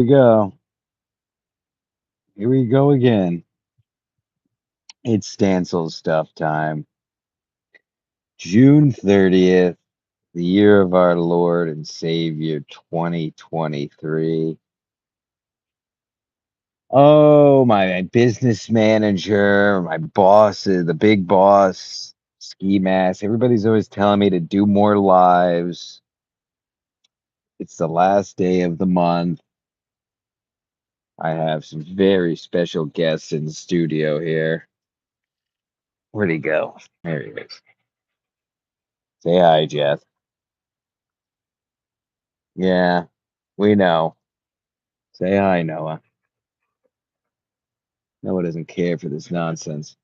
we go. Here we go again. It's Stancil stuff time. June 30th, the year of our Lord and Savior 2023. Oh, my business manager, my boss, the big boss, ski mask. Everybody's always telling me to do more lives. It's the last day of the month. I have some very special guests in the studio here. Where'd he go? There he is. Say hi, Jeff. Yeah, we know. Say hi, Noah. Noah doesn't care for this nonsense.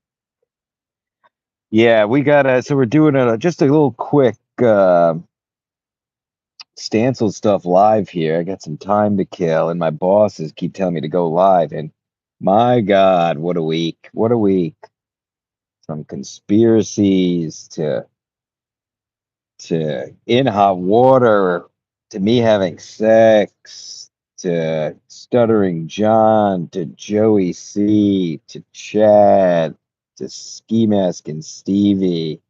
Yeah, we got so we're doing just a little quick Stancil stuff live here. I got some time to kill, and my bosses keep telling me to go live. And my God, what a week! What a week! From conspiracies to in hot water to me having sex to stuttering John to Joey C to Chad to Ski Mask and Stevie.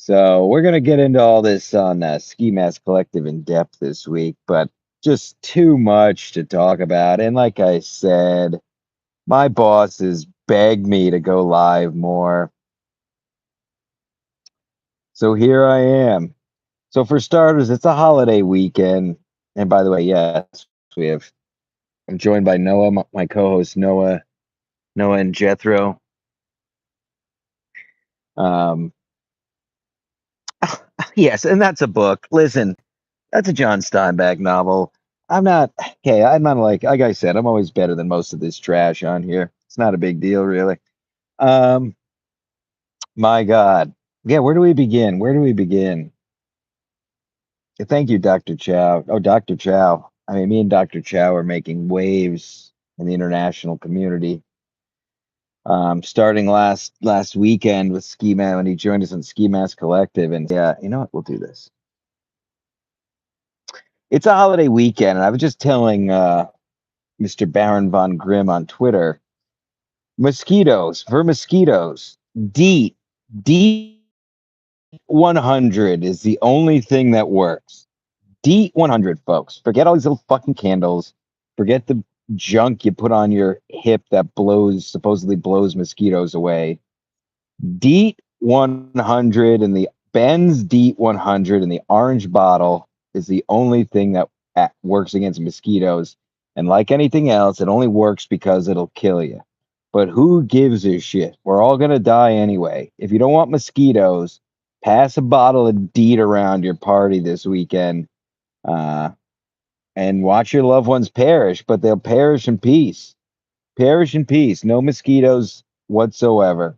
So we're gonna get into all this on Ski Mask Collective in depth this week, but just too much to talk about. And like I said, my bosses begged me to go live more. So here I am. So for starters, it's a holiday weekend. And by the way, yes, we have. I'm joined by Noah, my co-host Noah and Jethro. Um, yes, and that's a book. Listen, that's a John Steinbeck novel. I'm not okay. I'm not like I said. I'm always better than most of this trash on here. It's not a big deal, really. Um, my God, yeah. Where do we begin? Where do we begin? Thank you, Dr. Chow. Oh, Dr. Chow. I mean, me and Dr. Chow are making waves in the international community. Starting last weekend with Ski Man when he joined us on Ski Mask Collective, and yeah, you know what? We'll do this. It's a holiday weekend, and I was just telling Mr. Baron von Grimm on Twitter, mosquitoes for mosquitoes. DEET DEET 100 is the only thing that works. DEET 100, folks. Forget all these little fucking candles. Forget the junk you put on your hip that supposedly blows mosquitoes away. DEET 100 and the Ben's DEET 100 in the orange bottle is the only thing that works against mosquitoes. And like anything else, it only works because it'll kill you. But who gives a shit? We're all going to die anyway. If you don't want mosquitoes, pass a bottle of DEET around your party this weekend. Uh, and watch your loved ones perish, but they'll perish in peace. Perish in peace. No mosquitoes whatsoever.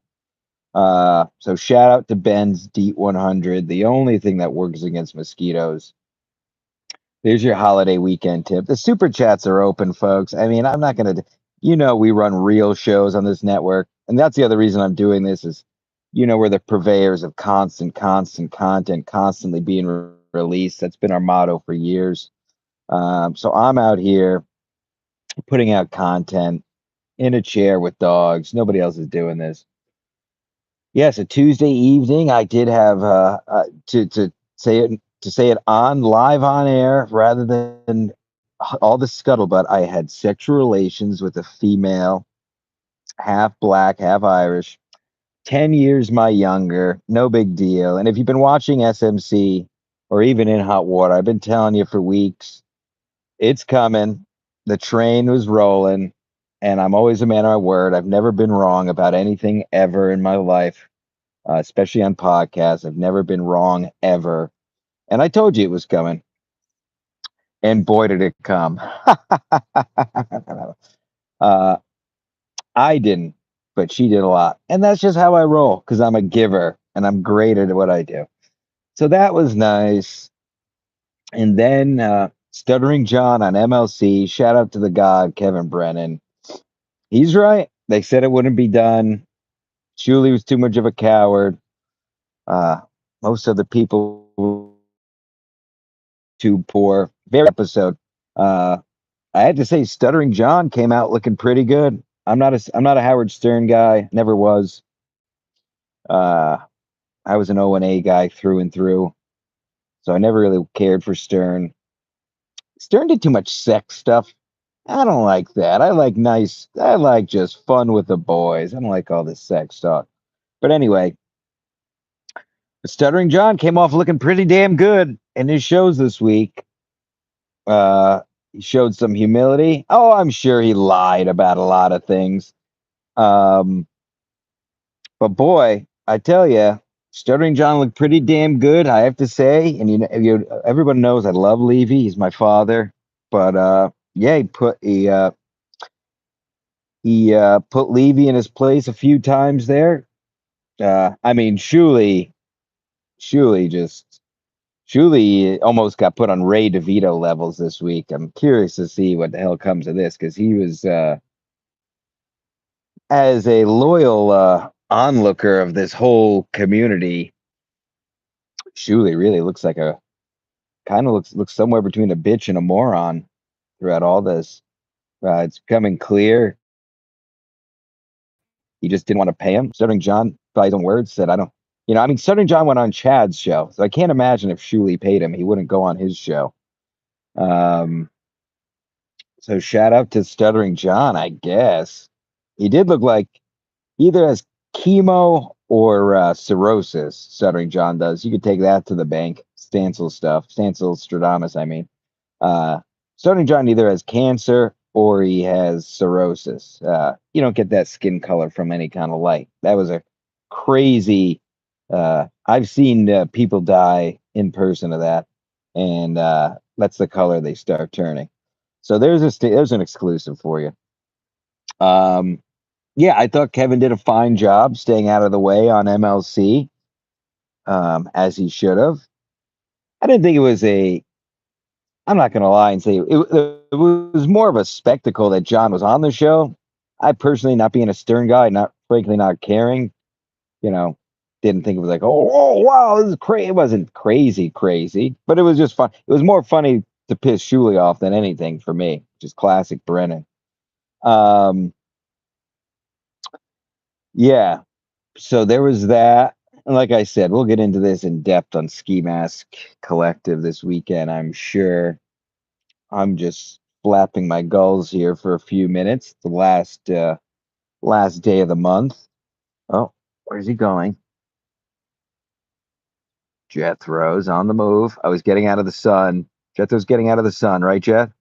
So shout out to Ben's DEET 100, the only thing that works against mosquitoes. There's your holiday weekend tip. The super chats are open, folks. I mean, I'm not gonna, we run real shows on this network, and that's the other reason I'm doing this is, we're the purveyors of constant content, constantly being released. That's been our motto for years. So I'm out here putting out content in a chair with dogs. Nobody else is doing this. Yes, a Tuesday evening. I did have to say it on live on air rather than all the scuttlebutt. I had sexual relations with a female, half black, half Irish, 10 years my younger. No big deal. And if you've been watching SMC or even in hot water, I've been telling you for weeks, it's coming. The train was rolling, and I'm always a man of my word. I've never been wrong about anything ever in my life, especially on podcasts. I've never been wrong ever. And I told you it was coming. And boy, did it come. uh, I didn't, but she did a lot. And that's just how I roll because I'm a giver and I'm great at what I do. So that was nice. And then Stuttering John on MLC. Shout out to the god, Kevin Brennan. He's right. They said it wouldn't be done. Julie was too much of a coward. Uh, most of the people too poor. Very episode. Uh, I had to say, Stuttering John came out looking pretty good. I'm not a Howard Stern guy. Never was. Uh, I was an O&A guy through and through, so I never really cared for Stern. Stern did too much sex stuff. I don't like that. I like nice. I like just fun with the boys. I don't like all this sex talk. But anyway, Stuttering John came off looking pretty damn good in his shows this week. He showed some humility. Oh, I'm sure he lied about a lot of things. Um, but boy, I tell you, Stuttering John looked pretty damn good, I have to say. And everybody knows I love Levy. He's my father. But yeah, he put Levy in his place a few times there. I mean, Shuley just Shuley almost got put on Ray DeVito levels this week. I'm curious to see what the hell comes of this because he was as a loyal onlooker of this whole community. Shuley really looks like a kind of looks somewhere between a bitch and a moron throughout all this. It's becoming clear he just didn't want to pay him. Stuttering John, by his own words, said, "I don't." I mean, Stuttering John went on Chad's show, so I can't imagine if Shuley paid him, he wouldn't go on his show. Um, so shout out to Stuttering John, I guess. He did look like either has chemo or cirrhosis. Stuttering John does. You could take that to the bank. Stancil stuff. Stancil Stradamus, I mean. Uh, Stuttering John either has cancer or he has cirrhosis. You don't get that skin color from any kind of light. That was a crazy. I've seen people die in person of that, and that's the color they start turning. So there's an exclusive for you. Um, yeah, I thought Kevin did a fine job staying out of the way on MLC, as he should have. I didn't think it was a. I'm not going to lie and say it was more of a spectacle that John was on the show. I personally, not being a Stern guy, not frankly not caring, you know, didn't think it was like, oh wow, this is crazy. It wasn't crazy, but it was just fun. It was more funny to piss Shuley off than anything for me, which is classic Brennan. Um, yeah, so there was that. And like I said, we'll get into this in depth on Ski Mask Collective this weekend, I'm sure. I'm just flapping my gulls here for a few minutes. The last day of the month. Oh, where's he going? Jethro's on the move. I was getting out of the sun. Jethro's getting out of the sun, right, Jeth?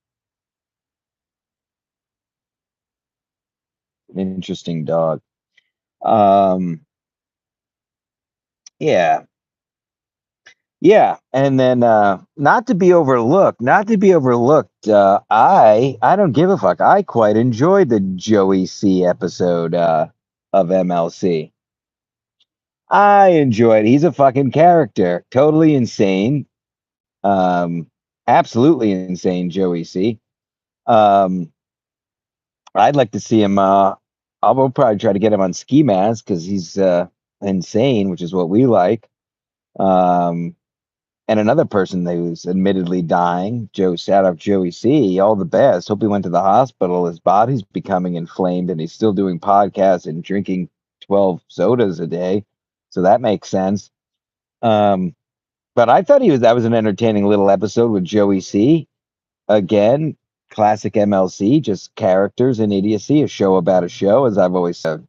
An interesting dog. Um, yeah, yeah, and then not to be overlooked. I don't give a fuck. I quite enjoyed the Joey C episode of MLC. I enjoyed. He's a fucking character, totally insane, um, absolutely insane. Joey C. Um, I'd like to see him. I'll probably try to get him on Ski Mask because he's insane, which is what we like. Um, And another person who's admittedly dying, Joe sat up Joey C. All the best. Hope he went to the hospital. His body's becoming inflamed and he's still doing podcasts and drinking 12 sodas a day. So that makes sense. Um, but I thought that was an entertaining little episode with Joey C. Again, classic MLC, just characters and idiocy, a show about a show, as I've always said.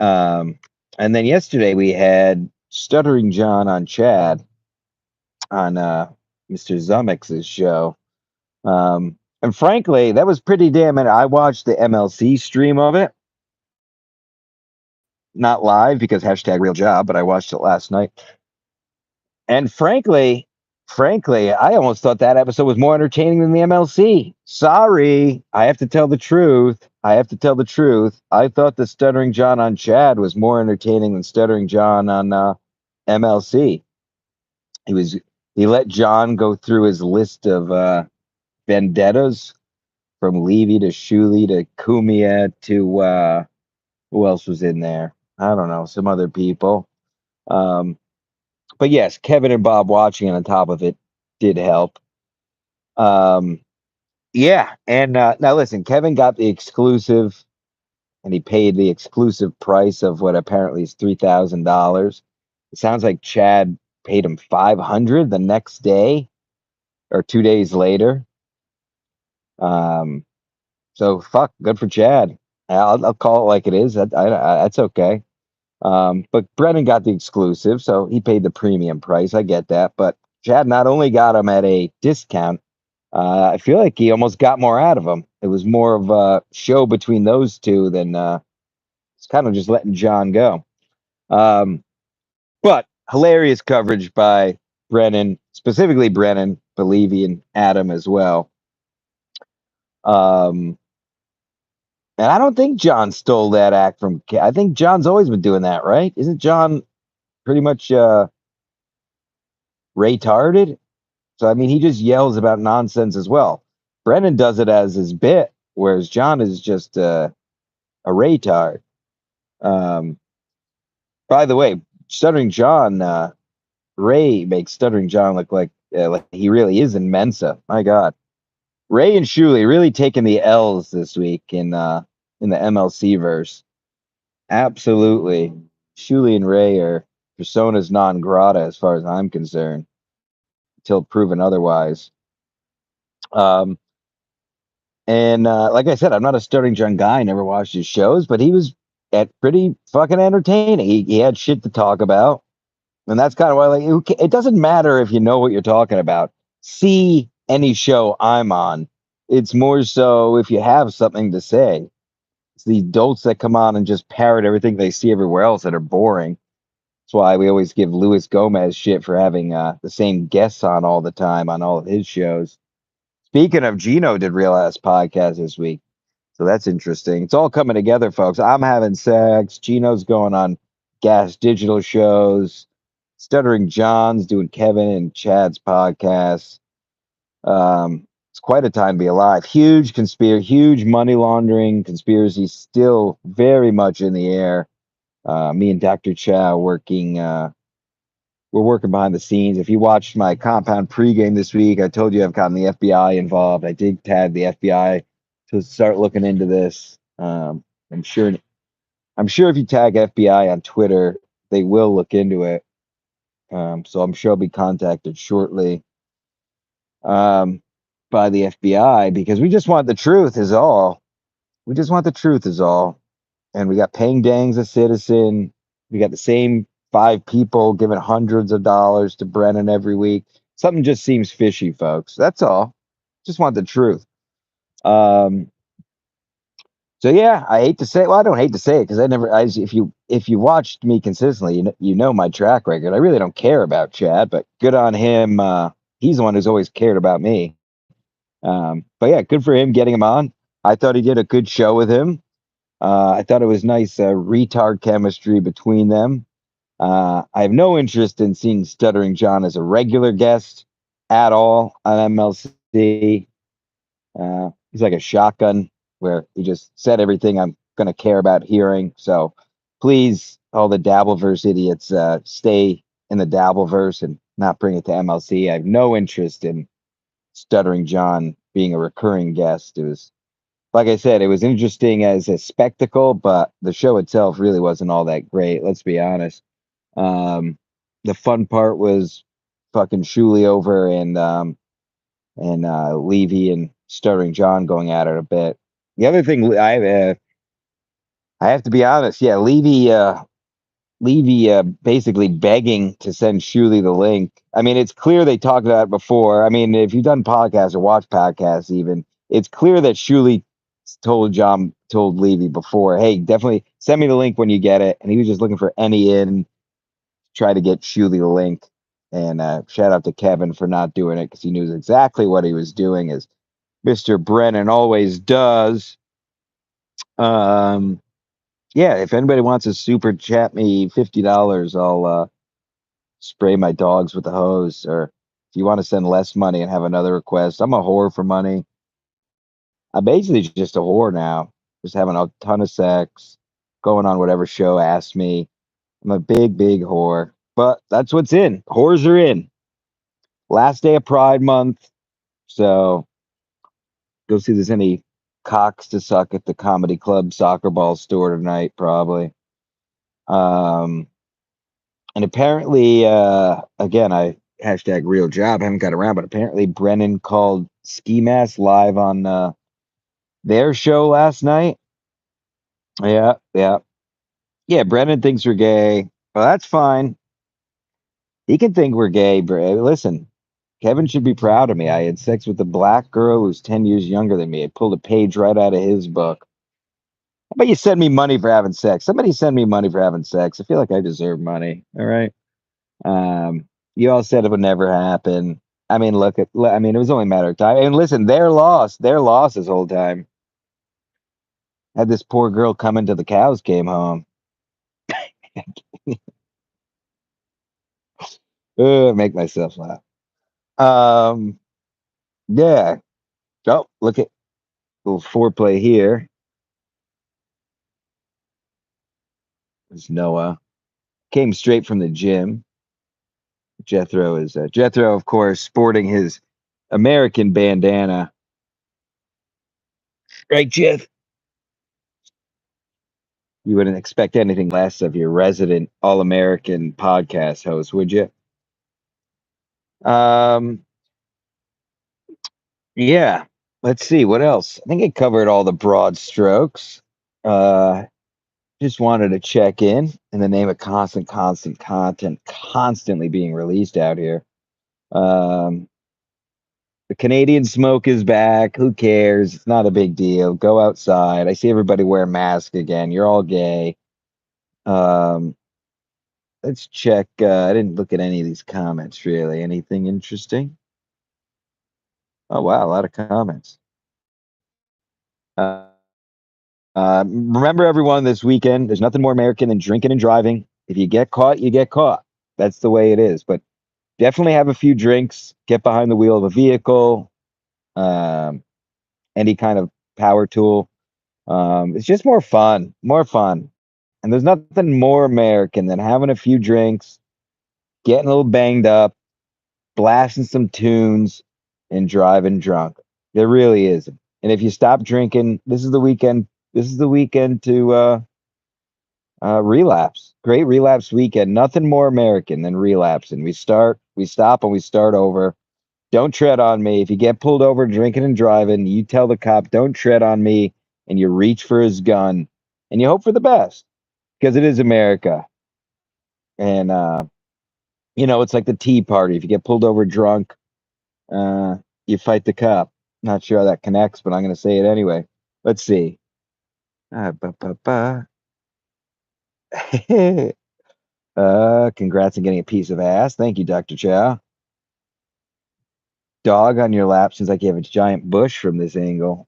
Um, and then yesterday we had Stuttering John on Chad on Mr. Zumix's show. And frankly, that was pretty damn it. I watched the MLC stream of it, not live because hashtag real job, but I watched it last night. And frankly, I almost thought that episode was more entertaining than the MLC. Sorry, I have to tell the truth. I thought the Stuttering John on Chad was more entertaining than Stuttering John on MLC. He let John go through his list of vendettas from Levy to Shuley to Kumia to who else was in there? I don't know, some other people. Um, but yes, Kevin and Bob watching on top of it did help. Um, Yeah, and now listen, Kevin got the exclusive, and he paid the exclusive price of what apparently is $3,000. It sounds like Chad paid him 500 the next day or 2 days later. Um, so fuck, good for Chad. I'll call it like it is. That's okay. But Brennan got the exclusive, so he paid the premium price. I get that, but Chad not only got him at a discount, I feel like he almost got more out of him. It was more of a show between those two than it's kind of just letting John go. But hilarious coverage by Brennan, specifically Brennan, Bellevy, and Adam as well. Um, and I don't think John stole that act from. I think John's always been doing that, right? Isn't John pretty much retarded? So I mean, he just yells about nonsense as well. Brennan does it as his bit, whereas John is just a retard. Um, by the way, Stuttering John, Ray makes Stuttering John look like he really is in Mensa. My God, Ray and Shuley really taking the L's this week in the MLC verse. Absolutely, Shuley and Ray are personas non grata as far as I'm concerned, until proven otherwise. Um, and like I said, I'm not a Stuttering John guy. I never watched his shows, but he was at pretty fucking entertaining. He had shit to talk about. And that's kind of why, like, it doesn't matter if you know what you're talking about. See any show I'm on. It's more so if you have something to say. It's the adults that come on and just parrot everything they see everywhere else that are boring. That's why we always give Luis Gomez shit for having the same guests on all the time on all of his shows. Speaking of, Gino did Relapse podcast this week. So that's interesting. It's all coming together, folks. I'm having sex. Gino's going on Gas Digital shows. Stuttering John's doing Kevin and Chad's podcast. It's quite a time to be alive. Huge conspiracy, huge money laundering conspiracy still very much in the air. Me and Dr. Chow we're working behind the scenes. If you watched my compound pregame this week, I told you I've gotten the FBI involved. I did tag the FBI to start looking into this. I'm sure I'm sure if you tag FBI on Twitter, they will look into it. So I'm sure I'll be contacted shortly um, by the FBI because we just want the truth is all. We just want the truth is all. And we got Peng Dang's a citizen. We got the same five people giving hundreds of dollars to Brennan every week. Something just seems fishy, folks. That's all. Just want the truth. Um, so yeah, I hate to say. Well, I don't hate to say it because I never. If you watched me consistently, you know my track record. I really don't care about Chad, but good on him. He's the one who's always cared about me. But yeah, good for him getting him on. I thought he did a good show with him. I thought it was nice retard chemistry between them. I have no interest in seeing Stuttering John as a regular guest at all on MLC. He's like a shotgun where he just said everything I'm going to care about hearing. So please, all the Dabbleverse idiots, stay in the Dabbleverse and not bring it to MLC. I have no interest in Stuttering John being a recurring guest. It was, like I said, it was interesting as a spectacle, but the show itself really wasn't all that great. Let's be honest. Um, the fun part was fucking Shuley over and Levy and Stuttering John going at it a bit. The other thing I have to be honest, yeah, Levy basically begging to send Shuley the link. I mean, it's clear they talked about it before. I mean, if you've done podcasts or watched podcasts, even it's clear that Shuley told Levy before, hey, definitely send me the link when you get it, and he was just looking for any in try to get Shuley the link. And shout out to Kevin for not doing it because he knew exactly what he was doing, as Mr. Brennan always does. Um, yeah, if anybody wants to super chat me $50, I'll spray my dogs with the hose. Or if you want to send less money and have another request, I'm a whore for money. I'm basically just a whore now, just having a ton of sex, going on whatever show asks me. I'm a big, big whore, but that's what's in. Whores are in. Last day of Pride Month. So Go see if there's any cocks to suck at the comedy club soccer ball store tonight, probably. Um, and apparently, again, I hashtag real job, haven't got around, but apparently Brennan called Ski Mask live on their show last night. Yeah, yeah. Yeah, Brennan thinks we're gay. Well, that's fine. He can think we're gay, bro. Listen, Kevin should be proud of me. I had sex with a black girl who's 10 years younger than me. I pulled a page right out of his book. How about you send me money for having sex? Somebody send me money for having sex. I feel like I deserve money. All right. Um, you all said it would never happen. I mean, I mean, it was only a matter of time. And listen, their loss this whole time. Had this poor girl coming till the cows came home. Make myself laugh. Um, yeah. Oh, look at little foreplay here. There's Noah. Came straight from the gym. Jethro, of course, sporting his American bandana. Right, Jeff? You wouldn't expect anything less of your resident all-American podcast host, would you? Um, yeah. Let's see what else. I think I covered all the broad strokes. Uh, just wanted to check in the name of constant content constantly being released out here. Um, the Canadian smoke is back. Who cares? It's not a big deal. Go outside. I see everybody wear masks again. You're all gay. Um, let's check. I didn't look at any of these comments really. Anything interesting? Oh wow, a lot of comments. Uh, remember everyone this weekend, there's nothing more American than drinking and driving. If you get caught, you get caught. That's the way it is. But definitely have a few drinks, get behind the wheel of a vehicle, um, any kind of power tool. It's just more fun, more fun. And there's nothing more American than having a few drinks, getting a little banged up, blasting some tunes, and driving drunk. There really is. And if you stop drinking, this is the weekend. This is the weekend to relapse. Great relapse weekend. Nothing more American than relapsing. We stop, and we start over. Don't tread on me. If you get pulled over drinking and driving, you tell the cop, don't tread on me, and you reach for his gun, and you hope for the best because it is America. And it's like the Tea Party. If you get pulled over drunk, uh, you fight the cop. Not sure how that connects, but I'm going to say it anyway. Let's see. Ba, ba, ba. Congrats on getting a piece of ass. Thank you, Dr. Chow. Dog on your lap seems like you have a giant bush from this angle.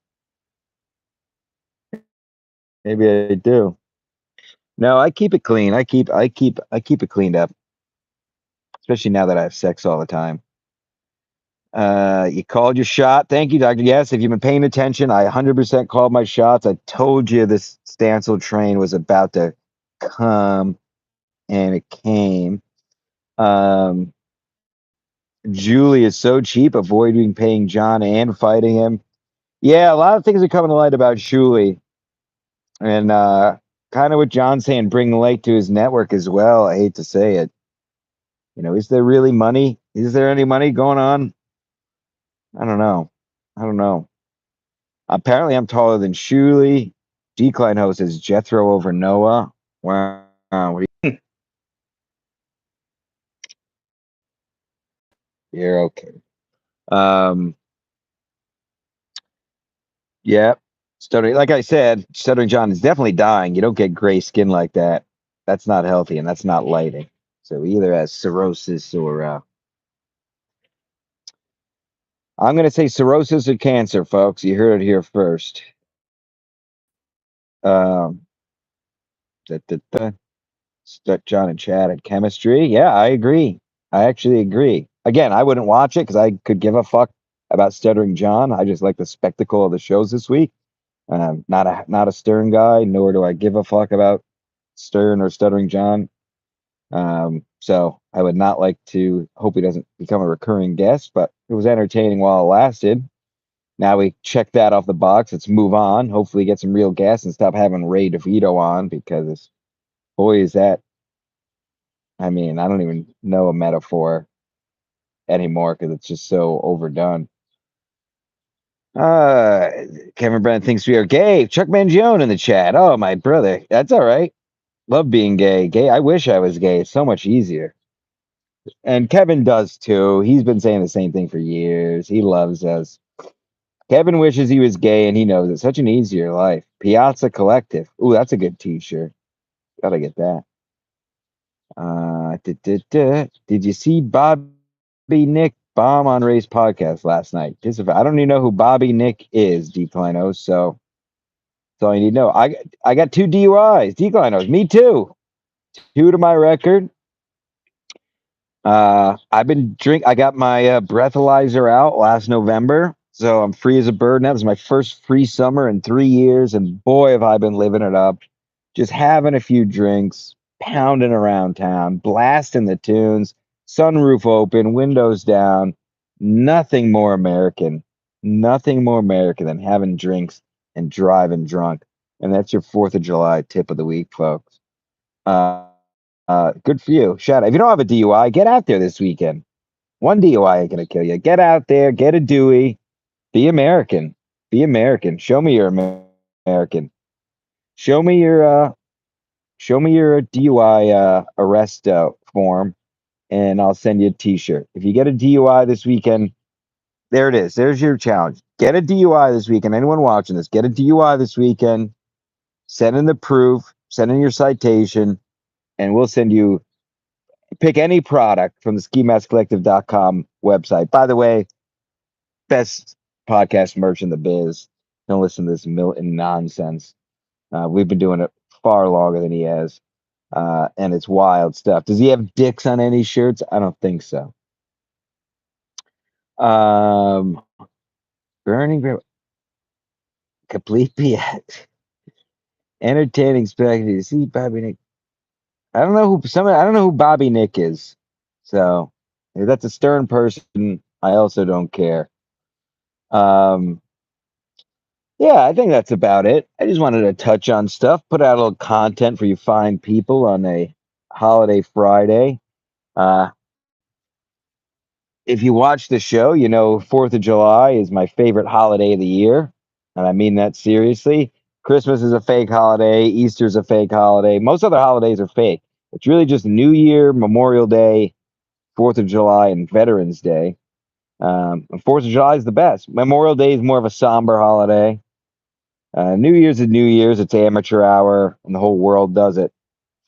Maybe I do. No, I keep it clean. I keep it cleaned up, especially now that I have sex all the time. You called your shot. Thank you, Doctor. Yes, if you've been paying attention, I 100% called my shots. I told you this Stancil train was about to come, and it came. Um, Julie is so cheap, avoiding paying John and fighting him. Yeah, a lot of things are coming to light about Julie, and kind of what John's saying, bring light to his network as well. I hate to say it. Is there really money? Is there any money going on? I don't know. I don't know. Apparently, I'm taller than Shuley. Decline host is Jethro over Noah. Wow. You're okay. Um, yeah. Stuttering, like I said, Stuttering John is definitely dying. You don't get gray skin like that. That's not healthy, and that's not lighting. So he either has cirrhosis or I'm going to say cirrhosis or cancer, folks. You heard it here first. Um, da, da, da. John and Chad and chemistry. Yeah, I agree. I actually agree. Again, I wouldn't watch it because I could give a fuck about Stuttering John. I just like the spectacle of the shows this week. Not a Stern guy, nor do I give a fuck about Stern or Stuttering John. So I would not like to hope he doesn't become a recurring guest, but it was entertaining while it lasted. Now we check that off the box. Let's move on. Hopefully, get some real gas and stop having Ray DeVito on because, boy, is that. I mean, I don't even know a metaphor anymore because it's just so overdone. Uh, Kevin Brennan thinks we are gay. Chuck Mangione in the chat. Oh, my brother. That's all right. Love being gay. Gay. I wish I was gay. It's so much easier. And Kevin does too. He's been saying the same thing for years. He loves us. Kevin wishes he was gay and he knows it's such an easier life. Piazza Collective. Ooh, that's a good t-shirt. Gotta get that. Did you see Bobby Nick bomb on Ray's podcast last night? I don't even know who Bobby Nick is, Declinos, so that's all you need to know. I got two DUIs. Declinos, me too. Two to my record. I've been I got my breathalyzer out last November, so I'm free as a bird now. This is my first free summer in 3 years, and boy, have I been living it up. Just having a few drinks, pounding around town, blasting the tunes, sunroof open, windows down. Nothing more American, nothing more American than having drinks and driving drunk. And that's your 4th of July tip of the week, folks. Uh, good for you. Shout out. If you don't have a DUI, get out there this weekend. One DUI ain't gonna kill you. Get out there, get a Dewey, be American. Be American. Show me you're American. Show me your DUI arrest form, and I'll send you a T-shirt. If you get a DUI this weekend, there it is. There's your challenge. Get a DUI this weekend. Anyone watching this, get a DUI this weekend. Send in the proof. Send in your citation, and we'll send you. Pick any product from the skimaskcollective.com website. By the way, best podcast merch in the biz. Don't listen to this Milton nonsense. We've been doing it far longer than he has. And it's wild stuff. Does he have dicks on any shirts? I don't think so. Um, Burning complete BS. Entertaining spectacle. See Bobby Nick. I don't know who Bobby Nick is. So if that's a stern person, I also don't care. Um, yeah, I think that's about it. I just wanted to touch on stuff, put out a little content for you fine people on a holiday Friday. Uh, if you watch the show, you know 4th of July is my favorite holiday of the year, and I mean that seriously. Christmas is a fake holiday, Easter's a fake holiday. Most other holidays are fake. It's really just New Year, Memorial Day, 4th of July, and Veterans Day. And 4th of July is the best. Memorial Day is more of a somber holiday. New Year's is New Year's. It's amateur hour, and the whole world does it.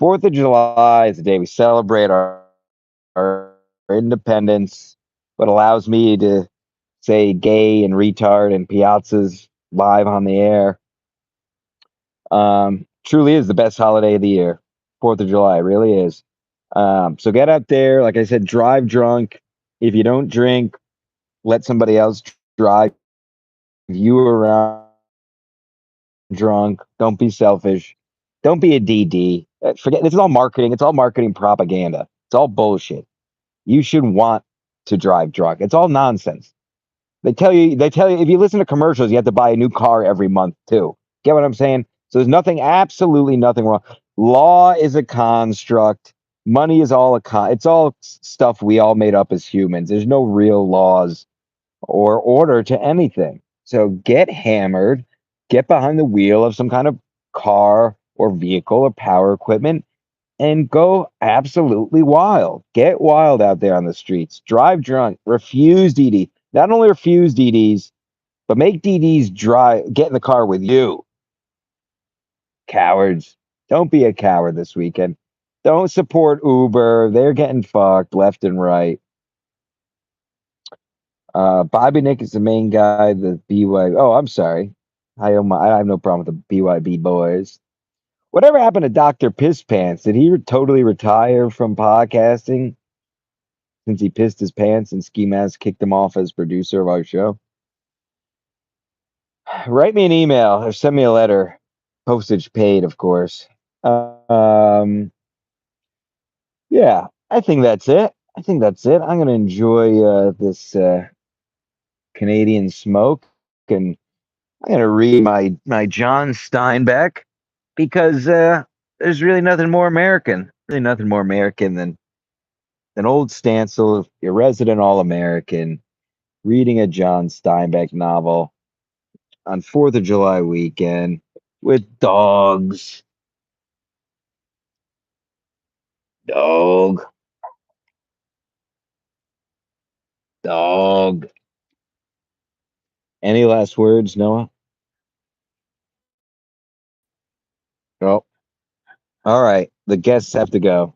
4th of July is the day we celebrate our independence, what allows me to say gay and retard and piazzas live on the air. Truly is the best holiday of the year. 4th of July really is. So get out there. Like I said, drive drunk. If you don't drink, let somebody else drive you around drunk. Don't be selfish. Don't be a DD. Forget this is all marketing. It's all marketing propaganda. It's all bullshit. You should want to drive drunk. It's all nonsense. They tell you if you listen to commercials, you have to buy a new car every month too. Get what I'm saying? So there's absolutely nothing wrong. Law is a construct. Money is all it's all stuff we all made up as humans. There's no real laws or order to anything. So get hammered, get behind the wheel of some kind of car or vehicle or power equipment and go absolutely wild. Get wild out there on the streets. Drive drunk. Refuse DD. Not only refuse DDs, but make DDs get in the car with you. Cowards. Don't be a coward this weekend. Don't support Uber. They're getting fucked left and right. Bobby Nick is the main guy, the BY. Oh, I'm sorry. I have no problem with the BYB boys. Whatever happened to Dr. Piss Pants? Did he totally retire from podcasting since he pissed his pants and Ski Mask kicked him off as producer of our show? Write me an email or send me a letter. Postage paid, of course. Um, yeah, I think that's it. I'm going to enjoy this Canadian smoke. and I'm gonna read my John Steinbeck because there's really nothing more American, than old Stancil, your resident All American, reading a John Steinbeck novel on Fourth of July weekend with dogs. Dog, dog. Any last words, Noah? Oh, all right. The guests have to go.